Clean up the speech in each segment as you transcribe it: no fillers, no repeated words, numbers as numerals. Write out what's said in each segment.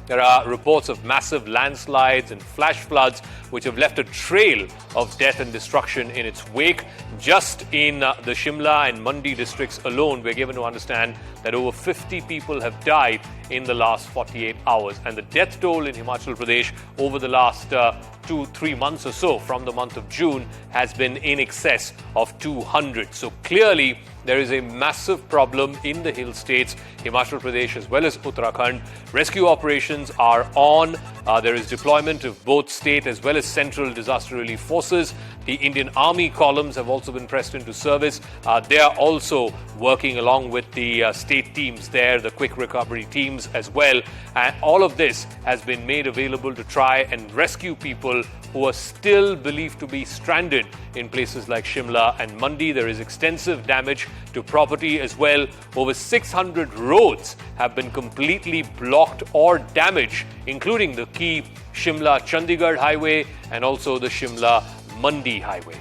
There are reports of massive landslides and flash floods which have left a trail of death and destruction in its wake. Just in the Shimla and Mandi districts alone, we're given to understand that over 50 people have died in the last 48 hours. And the death toll in Himachal Pradesh over the last 2-3 months or so, from the month of June, has been in excess of 200. So clearly, there is a massive problem in the hill states, Himachal Pradesh as well as Uttarakhand. Rescue operations are on. There is deployment of both state as well as central disaster relief forces. The Indian Army columns have also been pressed into service. They are also working along with the state teams there, the quick recovery teams as well. And all of this has been made available to try and rescue people who are still believed to be stranded in places like Shimla and Mandi. There is extensive damage to property as well. Over 600 roads have been completely blocked or damaged, including the key Shimla-Chandigarh highway and also the Shimla-Mandi highway.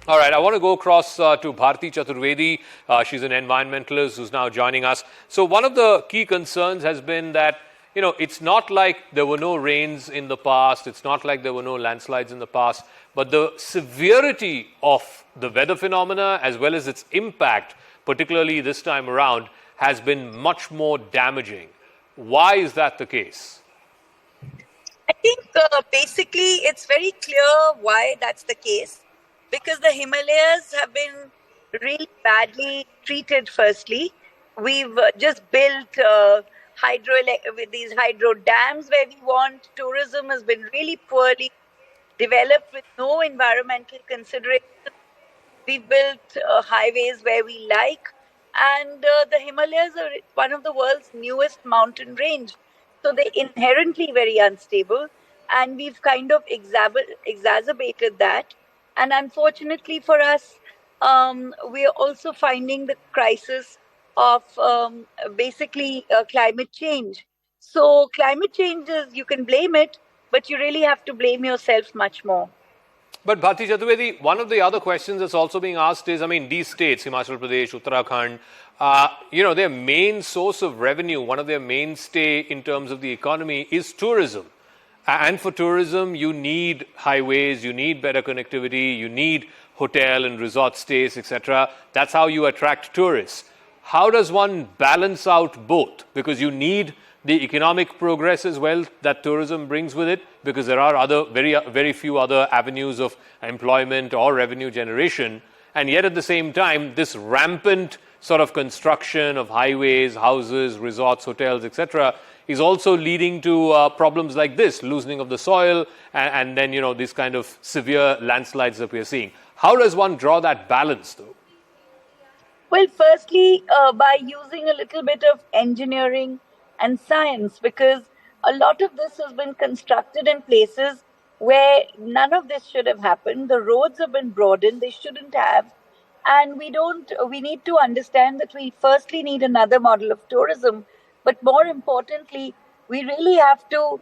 All right, I want to go across to Bharti Chaturvedi. She's an environmentalist who's now joining us. So one of the key concerns has been that, you know, it's not like there were no rains in the past. It's not like there were no landslides in the past. But the severity of the weather phenomena as well as its impact, particularly this time around, has been much more damaging. Why is that the case? I think basically it's very clear why that's the case. Because the Himalayas have been really badly treated, firstly. We've just built with these hydro dams where we want. Tourism has been really poorly developed with no environmental consideration. We've built highways where we like. And the Himalayas are one of the world's newest mountain range. So they're inherently very unstable. And we've kind of exacerbated that. And unfortunately for us, we are also finding the crisis of basically climate change. So climate change is, you can blame it, but you really have to blame yourself much more. But Bharti Chaturvedi, one of the other questions that's also being asked is, I mean, these states, Himachal Pradesh, Uttarakhand, their main source of revenue, one of their mainstay in terms of the economy is tourism. And for tourism, you need highways, you need better connectivity, you need hotel and resort stays, etc. That's how you attract tourists. How does one balance out both? Because you need the economic progress as well that tourism brings with it, because there are very few other avenues of employment or revenue generation. And yet at the same time, this rampant sort of construction of highways, houses, resorts, hotels, etc., is also leading to problems like this, loosening of the soil, and then, these kind of severe landslides that we're seeing. How does one draw that balance, though? Well, firstly, by using a little bit of engineering and science, because a lot of this has been constructed in places where none of this should have happened. The roads have been broadened, they shouldn't have. And we need to understand that we firstly need another model of tourism. But more importantly, we really have to,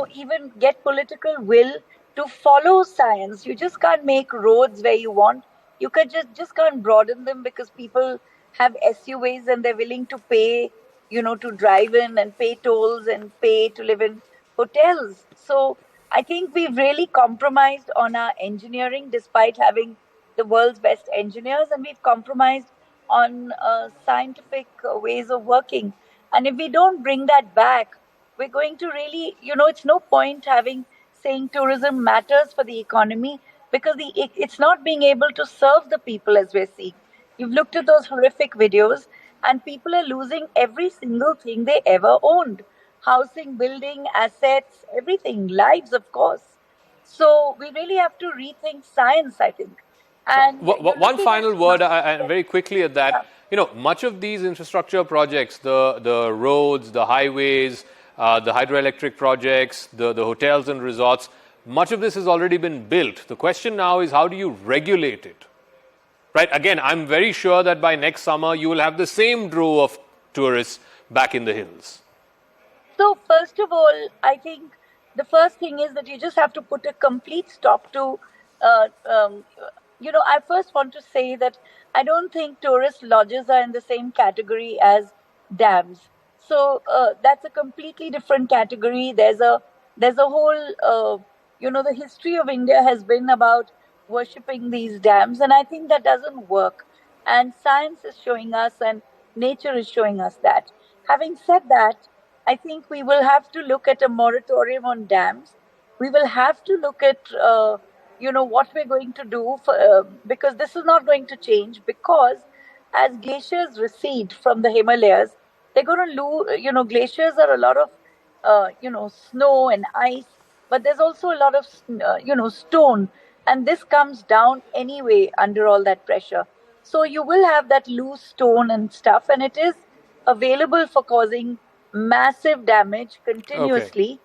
even get political will to follow science. You just can't make roads where you want. You can just can't broaden them because people have SUVs and they're willing to pay, to drive in and pay tolls and pay to live in hotels. So I think we've really compromised on our engineering despite having the world's best engineers, and we've compromised on scientific ways of working. And if we don't bring that back, we're going to really, it's no point saying tourism matters for the economy, because it's not being able to serve the people as we're seeing. You've looked at those horrific videos, and people are losing every single thing they ever owned. Housing, building, assets, everything, lives, of course. So we really have to rethink science, I think. And one final word, and very quickly at that, much of these infrastructure projects, the roads, the highways, the hydroelectric projects, the hotels and resorts, much of this has already been built. The question now is, how do you regulate it? Right? Again, I'm very sure that by next summer, you will have the same drove of tourists back in the hills. So first of all, I think the first thing is that you just have to put a complete stop to I first want to say that I don't think tourist lodges are in the same category as dams. So that's a completely different category. There's a whole the history of India has been about worshipping these dams, and I think that doesn't work. And science is showing us, and nature is showing us that. Having said that, I think we will have to look at a moratorium on dams. We will have to look at what we're going to do because this is not going to change, because as glaciers recede from the Himalayas, they're going to lose. Glaciers are a lot of snow and ice, but there's also a lot of stone, and this comes down anyway under all that pressure. So you will have that loose stone and stuff, and it is available for causing massive damage Okay. continuously.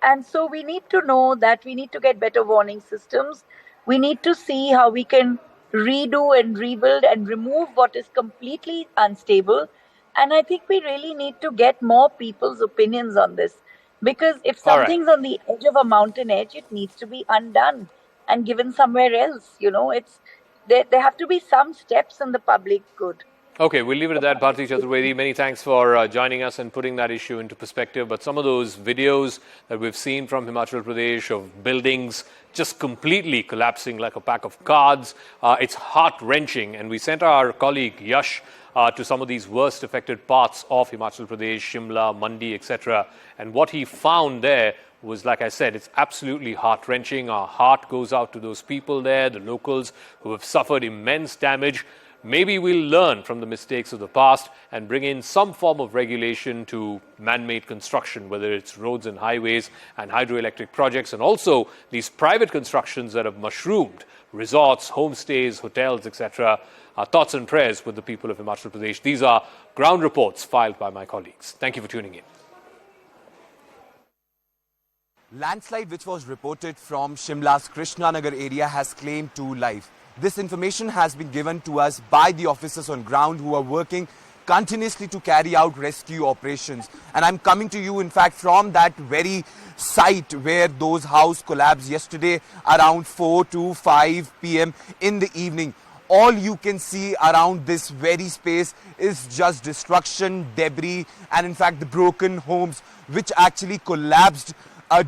And so we need to know that we need to get better warning systems. We need to see how we can redo and rebuild and remove what is completely unstable. And I think we really need to get more people's opinions on this. Because if All right. something's on the edge of a mountain edge, it needs to be undone and given somewhere else. There have to be some steps in the public good. Okay, we'll leave it at that, Bharti Chaturvedi. Many thanks for joining us and putting that issue into perspective. But some of those videos that we've seen from Himachal Pradesh of buildings just completely collapsing like a pack of cards, it's heart-wrenching. And we sent our colleague Yash to some of these worst affected parts of Himachal Pradesh, Shimla, Mandi, etc. And what he found there was, like I said, it's absolutely heart-wrenching. Our heart goes out to those people there, the locals who have suffered immense damage. Maybe we'll learn from the mistakes of the past and bring in some form of regulation to man-made construction, whether it's roads and highways and hydroelectric projects, and also these private constructions that have mushroomed, resorts, homestays, hotels, etc. Our thoughts and prayers with the people of Himachal Pradesh. These are ground reports filed by my colleagues. Thank you for tuning in. Landslide which was reported from Shimla's Krishnanagar area has claimed 2 lives. This information has been given to us by the officers on ground who are working continuously to carry out rescue operations. And I'm coming to you, in fact, from that very site where those houses collapsed yesterday around 4 to 5 p.m. in the evening. All you can see around this very space is just destruction, debris, and in fact the broken homes which actually collapsed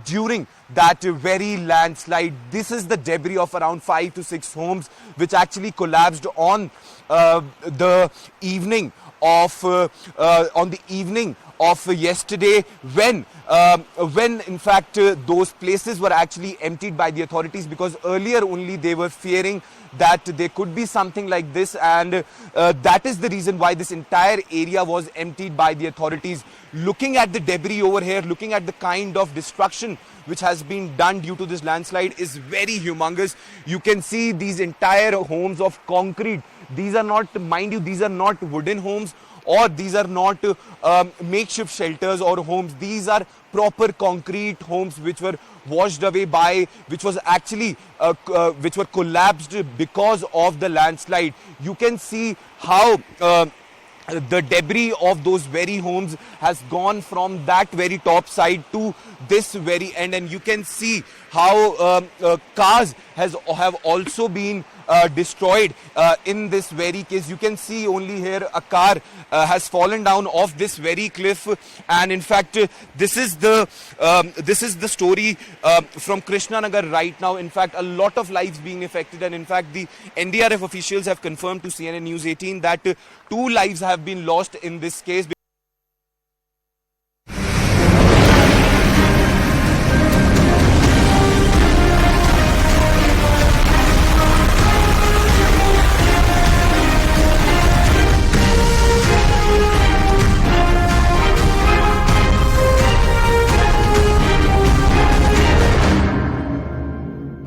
during that very landslide. This is the debris of around 5 to 6 homes which actually collapsed on the evening of yesterday, when in fact those places were actually emptied by the authorities, because earlier only they were fearing that there could be something like this, and that is the reason why this entire area was emptied by the authorities. Looking at the debris over here, looking at the kind of destruction which has been done due to this landslide is very humongous. You can see these entire homes of concrete. These are not, mind you, these are not wooden homes, or these are not makeshift shelters or homes. These are proper concrete homes which were washed away by, which was actually which were collapsed because of the landslide. You can see how the debris of those very homes has gone from that very top side to this very end, and you can see how cars have also been destroyed in this very case. You can see only here a car has fallen down off this very cliff, and in fact this is the story from Krishnanagar right now. In fact, a lot of lives being affected, and in fact the NDRF officials have confirmed to CNN News 18 that 2 lives have been lost in this case.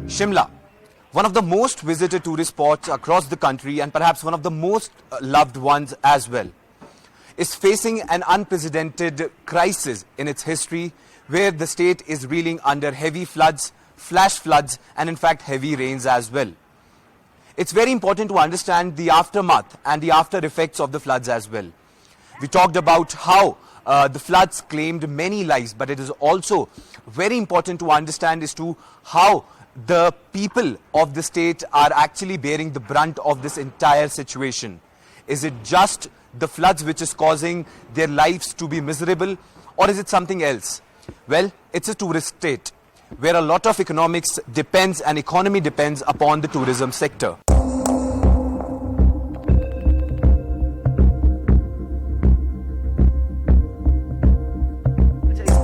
Shimla, one of the most visited tourist spots across the country, and perhaps one of the most loved ones as well, is facing an unprecedented crisis in its history, where the state is reeling under heavy floods, flash floods, and in fact heavy rains as well. It's very important to understand the aftermath and the after effects of the floods as well. We talked about how the floods claimed many lives, but it is also very important to understand as to how the people of the state are actually bearing the brunt of this entire situation? Is it just the floods which is causing their lives to be miserable, or is it something else? Well, it's a tourist state where a lot of economics depends and economy depends upon the tourism sector.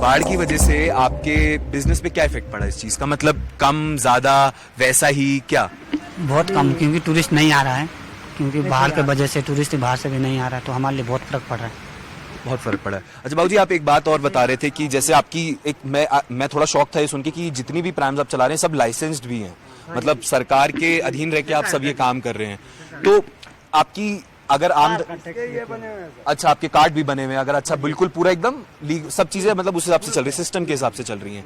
बाढ़ की वजह से आपके business पे क्या effect पड़ा इस चीज का? मतलब कम, ज्यादा, वैसा ही, क्या? बहुत कम, क्योंकि टूरिस्ट नहीं आ रहा है, क्योंकि बाहर के वजह से टूरिस्ट बाहर से भी नहीं आ रहा है, तो हमारे लिए बहुत फर्क पड़ रहा है। बहुत फर्क पड़ा है। अच्छा बाबू जी, आप एक बात और बता रहे थे कि जैसे आपकी मैं थोड़ा शौक था ये सुन के कि जितनी भी प्राइम्स आप चला रहे हैं सब लाइसेंस्ड भी हैं, मतलब सरकार के अधीन रह के आप सब ये काम कर रहे हैं। तो आपकी अगर अच्छा, आपके कार्ड भी बने हुए हैं, अगर अच्छा बिल्कुल पूरा एकदम सब चीजें मतलब उस हिसाब से चल रही है, सिस्टम के हिसाब से चल रही हैं।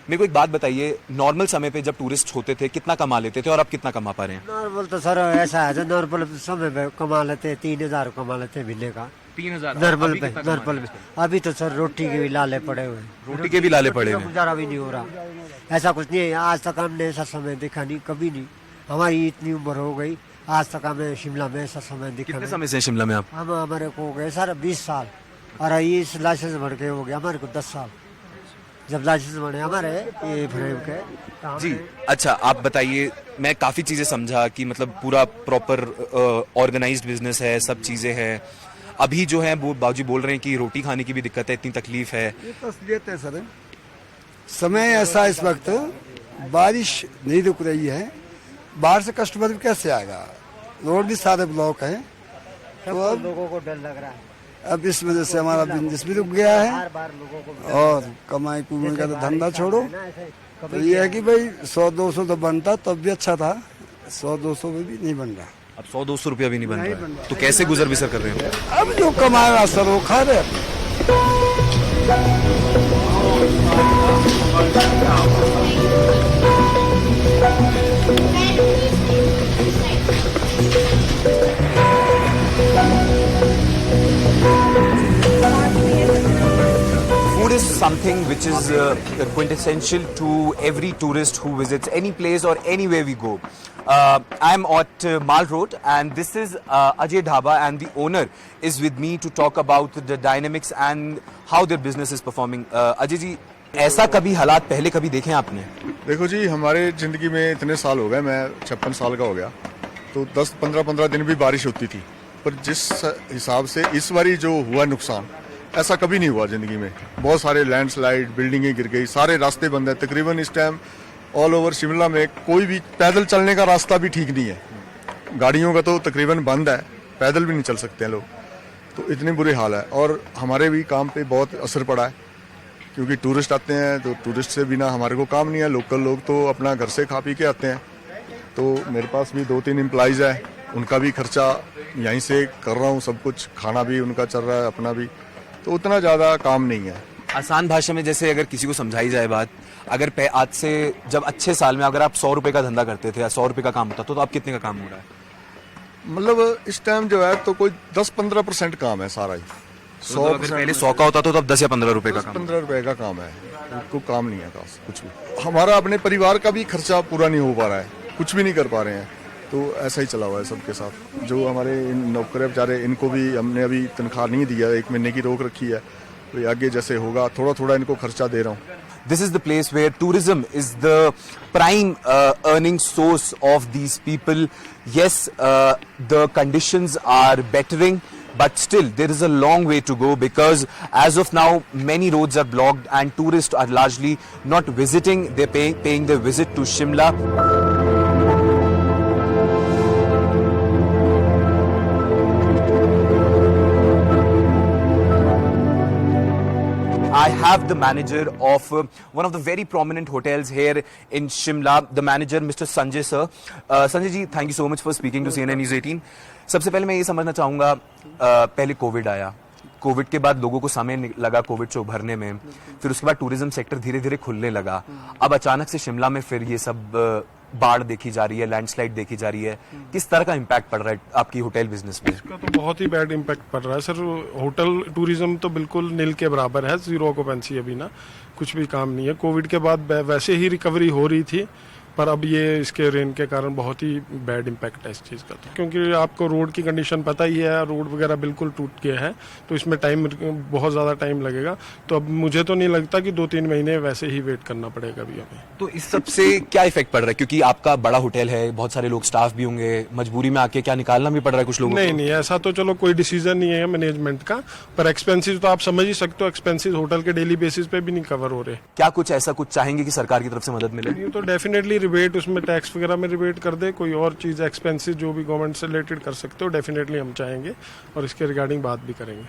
मेरे को एक बात बताइए, नॉर्मल समय पे जब टूरिस्ट होते थे कितना कमा लेते थे और अब कितना कमा पा रहे हैं? नॉर्मल तो सर ऐसा है, जो नॉर्मल समय पे कमा लेते 3,000 कमा लेते महीने का। 3,000 नॉर्मल पे। अभी तो सर रोटी के भी लाले पड़े हुए, रोटी के भी लाले पड़े हुए, गुजारा भी नहीं हो रहा। ऐसा कुछ नहीं है, आज तक हमने ऐसा समय देखा नहीं, कभी नहीं। हमारी इतनी उम्र हो गई, आज तक हमें शिमला में ऐसा समय दिखा। कितने समय से शिमला में आप? हमारे को हो गए सर 20 साल, और इस लाइसेंस बढ़ के हो गया हमारे को 10 साल, जब लाइसेंस बने हमारे ये फ्रेम के। जी अच्छा, आप बताइए, मैं काफी चीजें समझा कि मतलब पूरा प्रॉपर ऑर्गेनाइज्ड बिजनेस है, सब चीजें हैं। अभी जो है वो बाबूजी बोल रहे हैं कि रोटी खाने की भी दिक्कत है, इतनी तकलीफ है। ये तस्लीत है सर, समय ऐसा इस वक्त बारिश नहीं रुक रही है, बाहर से कस्टमर भी कैसे आएगा, रोड भी सारे ब्लॉक है, तो अब लोगों को डर लग रहा है। अब इस वजह से हमारा बिजनेस भी रुक गया है, और कमाई कुमाई का तो धंधा छोड़ो। तो ये है कि भाई 100-200 तो बनता तब भी अच्छा था, 100-200 में भी नहीं बन रहा। अब 100-200 रुपया भी नहीं बन रहा है, तो कैसे गुजर बसर कर रहे हैं? अब जो कमा रहा सर वो खा रहे। Food is something which is quintessential to every tourist who visits any place or anywhere we go. I am at Mall Road and this is Ajay Dhaba, and the owner is with me to talk about the dynamics and how their business is performing. Ajay जी, ऐसा कभी हालात पहले कभी देखे हैं आपने? देखो जी, हमारे ज़िंदगी में इतने साल हो गए, मैं 56 साल का हो गया, तो 10-15 दिन भी बारिश होती थी, पर जिस हिसाब से इस बारी जो हुआ नुकसान, ऐसा कभी नहीं हुआ ज़िंदगी में। बहुत सारे लैंडस्लाइड, बिल्डिंगें गिर गई, सारे रास्ते बंद हैं। तकरीबन इस टाइम ऑल ओवर शिमला में कोई भी पैदल चलने का रास्ता भी ठीक नहीं है, गाड़ियों का तो तकरीबन बंद है, पैदल भी नहीं चल सकते हैं लोग, तो इतने बुरे हाल है। और हमारे भी काम पे बहुत असर पड़ा है, क्योंकि टूरिस्ट आते हैं, तो टूरिस्ट से बिना हमारे को काम नहीं है। लोकल लोग तो अपना घर से खा पी के आते हैं, तो मेरे पास भी 2-3 एम्प्लॉइज़ है, उनका भी खर्चा यहीं से कर रहा हूँ, सब कुछ खाना भी उनका चल रहा है, अपना भी, तो उतना ज़्यादा काम नहीं है। आसान भाषा में जैसे अगर किसी को समझाई जाए बात, अगर आज से जब अच्छे साल में अगर आप 100 रुपए का धंधा करते थे या 100 रुपए का काम होता तो आप कितने का काम हो रहा है? मतलब इस टाइम जो है तो कोई 10-15% काम है सारा ही। 100% पहले 100 का होता तो अब 10 या 15 रुपए का काम, 15 रुपए का काम है, उनको काम नहीं है खास कुछ भी। हमारा अपने परिवार का भी खर्चा पूरा नहीं हो पा रहा है, कुछ भी नहीं कर पा रहे हैं, तो ऐसा ही चला हुआ है सबके साथ। जो हमारे नौकर बेचारे, इनको भी हमने अभी तनख्वाह नहीं दिया, 1 महीने की रोक रखी है, तो आगे जैसे होगा थोड़ा थोड़ा इनको खर्चा दे रहा हूँ। This is the place where tourism is the prime earning source of these people. Yes, the conditions are bettering, but still there is a long way to go, because as of now many roads are blocked and tourists are largely not visiting. They're paying their visit to Shimla. I have the manager of one of the very prominent hotels here in Shimla, the manager Mr. Sanjay sir. Sanjay ji, thank you so much for speaking to CNN News 18. सबसे पहले मैं ये समझना चाहूँगा, पहले Covid आया, Covid के बाद लोगों को समय लगा कोविड से उभरने में, फिर उसके बाद टूरिज्म सेक्टर धीरे धीरे खुलने लगा, अब अचानक से शिमला में फिर ये सब बाढ़ देखी जा रही है, लैंडस्लाइड देखी जा रही है। किस तरह का इम्पैक्ट पड़ रहा है आपकी होटल बिजनेस में? इसका तो बहुत ही बैड इम्पैक्ट पड़ रहा है सर। होटल टूरिज्म तो बिल्कुल नील के बराबर है, 0 ऑक्यूपेंसी अभी ना, कुछ भी काम नहीं है। कोविड के बाद वैसे ही रिकवरी हो रही थी, पर अब ये इसके रेन के कारण बहुत ही बैड इम्पैक्ट है इस चीज़ का, तो क्योंकि आपको रोड की कंडीशन पता ही है, रोड वगैरह बिल्कुल टूट गया है, तो इसमें बहुत ज़्यादा टाइम लगेगा। तो अब मुझे तो नहीं लगता कि 2-3 महीने वैसे ही वेट करना पड़ेगा अभी हमें। तो इस सब से क्या इफेक्ट पड़ रहा है, क्योंकि आपका बड़ा होटल है, बहुत सारे लोग स्टाफ भी होंगे, मजबूरी में आके क्या निकालना भी पड़ रहा है कुछ लोगों को? नहीं, ऐसा तो चलो कोई डिसीजन नहीं है मैनेजमेंट का, पर एक्सपेंसेस तो आप समझ ही सकते हो, एक्सपेंसेस होटल के डेली बेसिस पे भी नहीं कवर हो रहे। क्या कुछ ऐसा कुछ चाहेंगे कि सरकार की तरफ से मदद मिले? ये तो डेफिनेटली रिबेट, उसमें टैक्स वगैरह में रिबेट कर दे, कोई और चीज एक्सपेंसेस जो भी गवर्नमेंट से रिलेटेड कर सकते हो, डेफिनेटली हम चाहेंगे और इसके रिगार्डिंग बात भी करेंगे।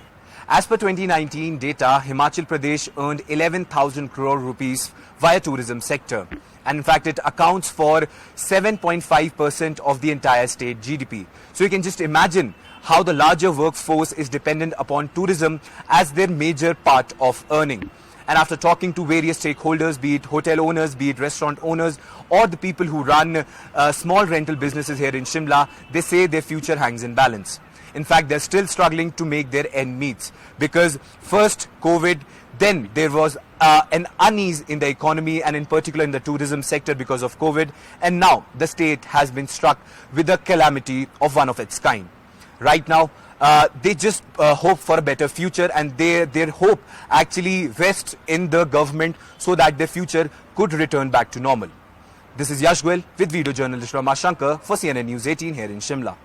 As per 2019 data, Himachal Pradesh earned 11,000 crore rupees via tourism sector. And in fact, it accounts for 7.5% of the entire state GDP. So you can just imagine how the larger workforce is dependent upon tourism as their major part of earning. And after talking to various stakeholders, be it hotel owners, be it restaurant owners, or the people who run small rental businesses here in Shimla, they say their future hangs in balance. In fact, they're still struggling to make their end meets because first COVID, then there was an unease in the economy and in particular in the tourism sector because of COVID, and now the state has been struck with a calamity of one of its kind. Right now, they just hope for a better future, and their hope actually rests in the government so that their future could return back to normal. This is Yash Goel with video journalist Rama Shankar for CNN News 18 here in Shimla.